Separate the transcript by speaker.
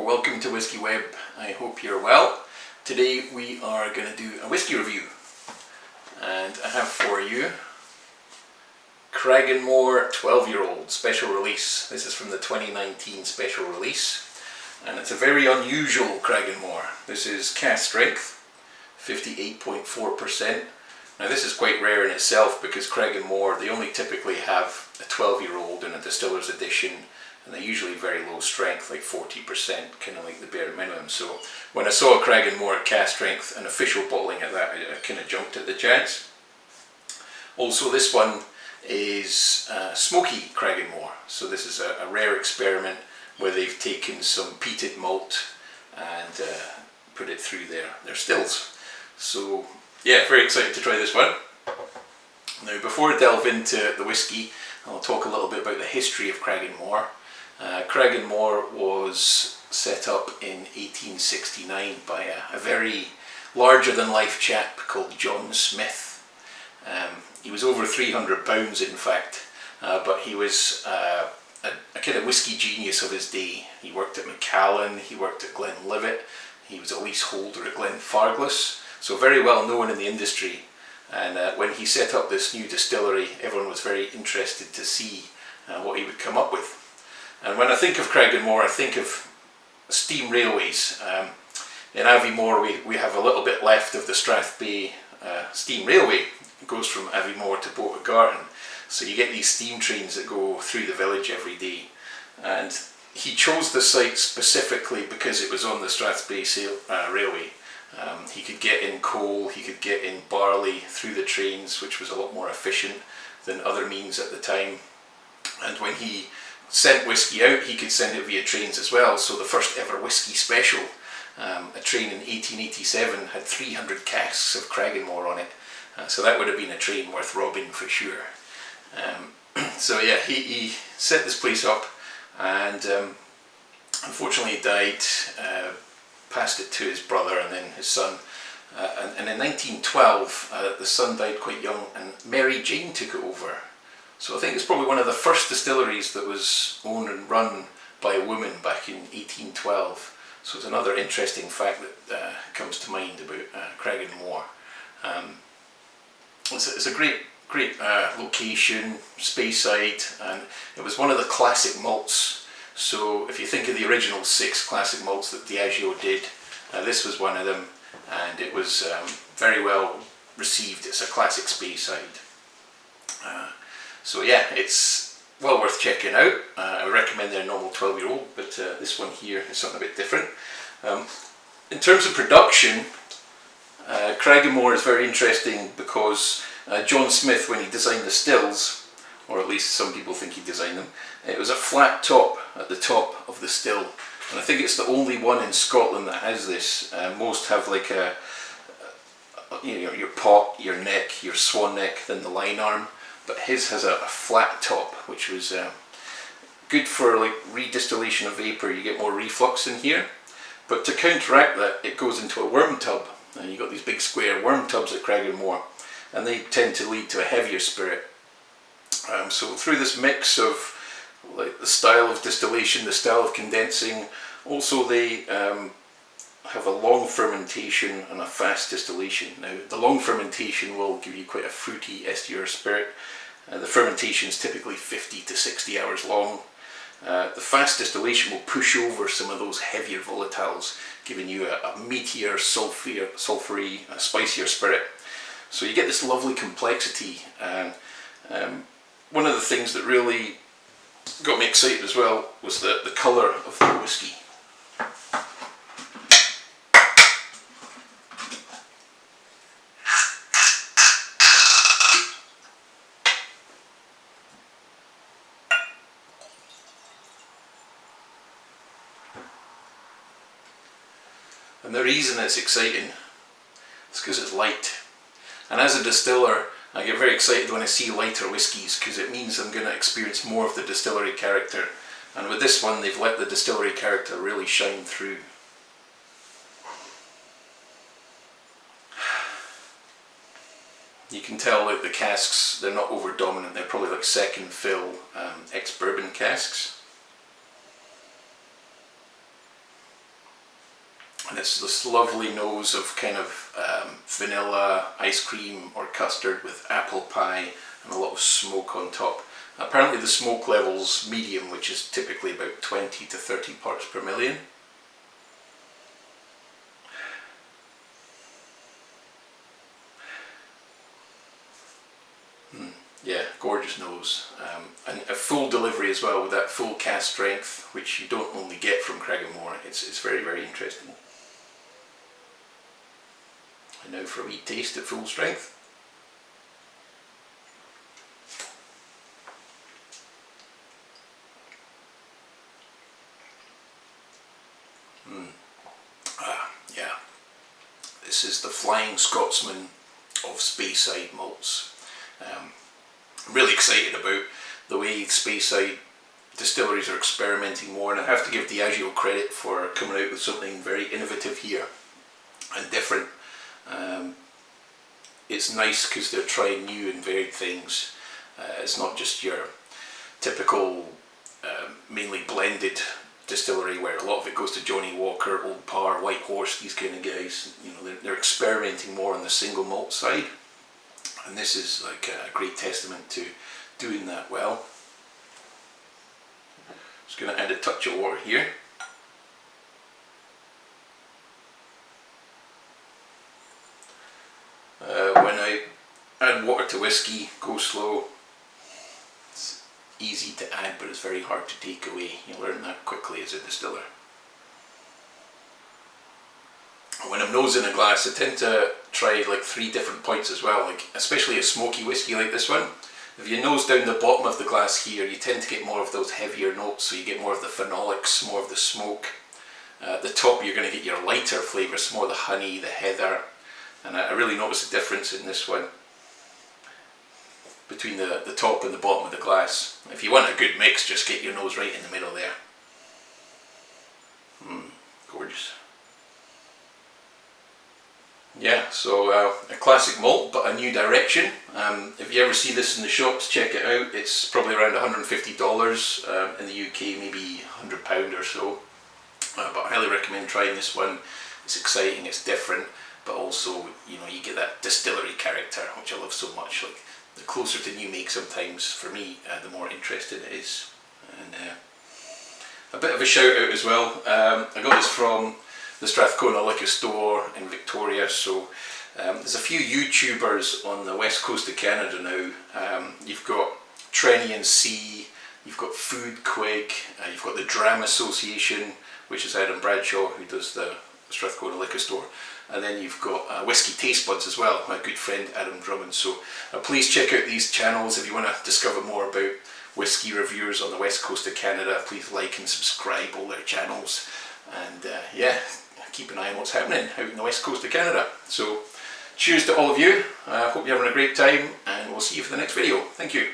Speaker 1: welcome to Whisky Web. I hope you're well. Today we are going to do a whisky review, and I have for you Cragganmore 12-year-old special release. This is from the 2019 special release, and it's a very unusual Cragganmore. This is cask strength, 58.4%. Now this is quite rare in itself because Cragganmore, they only typically have a 12-year-old in a distiller's edition, and they're usually very low strength, like 40%, kind of like the bare minimum. So when I saw a Cragganmore at cask strength, an official bottling at that, I kind of jumped at the chance. Also, this one is smoky Cragganmore. So this is a rare experiment where they've taken some peated malt and put it through their stills. So yeah, very excited to try this one. Now, before I delve into the whisky, I'll talk a little bit about the history of Cragganmore. Cragganmore was set up in 1869 by a very larger-than-life chap called John Smith. He was over 300 pounds, in fact, but he was a kind of whisky genius of his day. He worked at Macallan, he worked at Glenlivet, he was a leaseholder at Glenfarclas, so very well known in the industry. And when he set up this new distillery, everyone was very interested to see what he would come up with. And when I think of Cragganmore, I think of steam railways. In Aviemore we have a little bit left of the Strathbay steam railway. It goes from Aviemore to Botegarten. So you get these steam trains that go through the village every day. And he chose the site specifically because it was on the Strathbay railway. He could get in coal, he could get in barley through the trains, which was a lot more efficient than other means at the time. And when he sent whisky out, he could send it via trains as well. So the first ever whisky special, a train in 1887, had 300 casks of Cragganmore on it. So that would have been a train worth robbing for sure. So yeah, he set this place up, and unfortunately he died, passed it to his brother and then his son. And in 1912, the son died quite young, and Mary Jane took it over. So I think it's probably one of the first distilleries that was owned and run by a woman back in 1812. So it's another interesting fact that comes to mind about Cragganmore. It's a great location, Speyside, and it was one of the classic malts. So if you think of the original 6 classic malts that Diageo did, this was one of them, and it was very well received. It's a classic Speyside. So yeah, it's well worth checking out. I would recommend their normal 12-year-old, but this one here is something a bit different. In terms of production, Cragganmore is very interesting because John Smith, when he designed the stills, or at least some people think he designed them, it was a flat top at the top of the still. And I think it's the only one in Scotland that has this. Most have like your pot, your neck, your swan neck, then the line arm. But his has a flat top, which was good for like redistillation of vapour. You get more reflux in here. But to counteract that, it goes into a worm tub. And you've got these big square worm tubs at Cragganmore, and they tend to lead to a heavier spirit. So through this mix of like the style of distillation, the style of condensing, also they have a long fermentation and a fast distillation. Now the long fermentation will give you quite a fruity estier spirit. The fermentation is typically 50 to 60 hours long. The fast distillation will push over some of those heavier volatiles, giving you a meatier, sulphury, spicier spirit. So you get this lovely complexity. One of the things that really got me excited as well was the colour of the whisky. And the reason it's exciting is because it's light. And as a distiller, I get very excited when I see lighter whiskies because it means I'm going to experience more of the distillery character. And with this one, they've let the distillery character really shine through. You can tell like the casks, they're not over dominant, they're probably like second fill ex-bourbon casks. and it's this lovely nose of kind of vanilla ice cream or custard with apple pie and a lot of smoke on top. Apparently the smoke level's medium, which is typically about 20 to 30 parts per million. Yeah, gorgeous nose, and a full delivery as well with that full cask strength, which you don't only get from Cragganmore. It's very, very interesting. And now for a wee taste at full strength. Yeah, this is the Flying Scotsman of Speyside malts. I'm really excited about the way Speyside distilleries are experimenting more, and I have to give Diageo credit for coming out with something very innovative here and different. It's nice because they're trying new and varied things. It's not just your typical mainly blended distillery where a lot of it goes to Johnny Walker, Old Parr, White Horse, these kind of guys. You know, they're experimenting more on the single malt side, and this is like a great testament to doing that well. Just going to add a touch of water here. When I add water to whiskey, go slow. It's easy to add, but it's very hard to take away. You learn that quickly as a distiller. When I'm nosing a glass, I tend to try like 3 different points as well, like especially a smoky whiskey like this one. If you nose down the bottom of the glass here, you tend to get more of those heavier notes, so you get more of the phenolics, more of the smoke. At the top you're going to get your lighter flavours, more of the honey, the heather, and I really notice a difference in this one between the top and the bottom of the glass. If you want a good mix, just get your nose right in the middle there. Gorgeous. Yeah, so a classic malt, but a new direction. If you ever see this in the shops, check it out. It's probably around $150 in the UK, maybe £100 or so. But I highly recommend trying this one. It's exciting, it's different, but also, you know, you get that distillery character, which I love so much. Like, the closer to new make sometimes, for me, the more interesting it is. And a bit of a shout out as well. I got this from the Strathcona liquor store in Victoria, so there's a few YouTubers on the west coast of Canada now. You've got Trenny and C, you've got Food Quig, you've got the Dram Association, which is Adam Bradshaw, who does the Strathcona liquor store, and then you've got Whisky Taste Buds as well, my good friend Adam Drummond. So please check out these channels if you want to discover more about whisky reviewers on the west coast of Canada. Please like and subscribe all their channels, and yeah, keep an eye on what's happening out in the west coast of Canada. So cheers to all of you. Hope you're having a great time, and we'll see you for the next video. Thank you.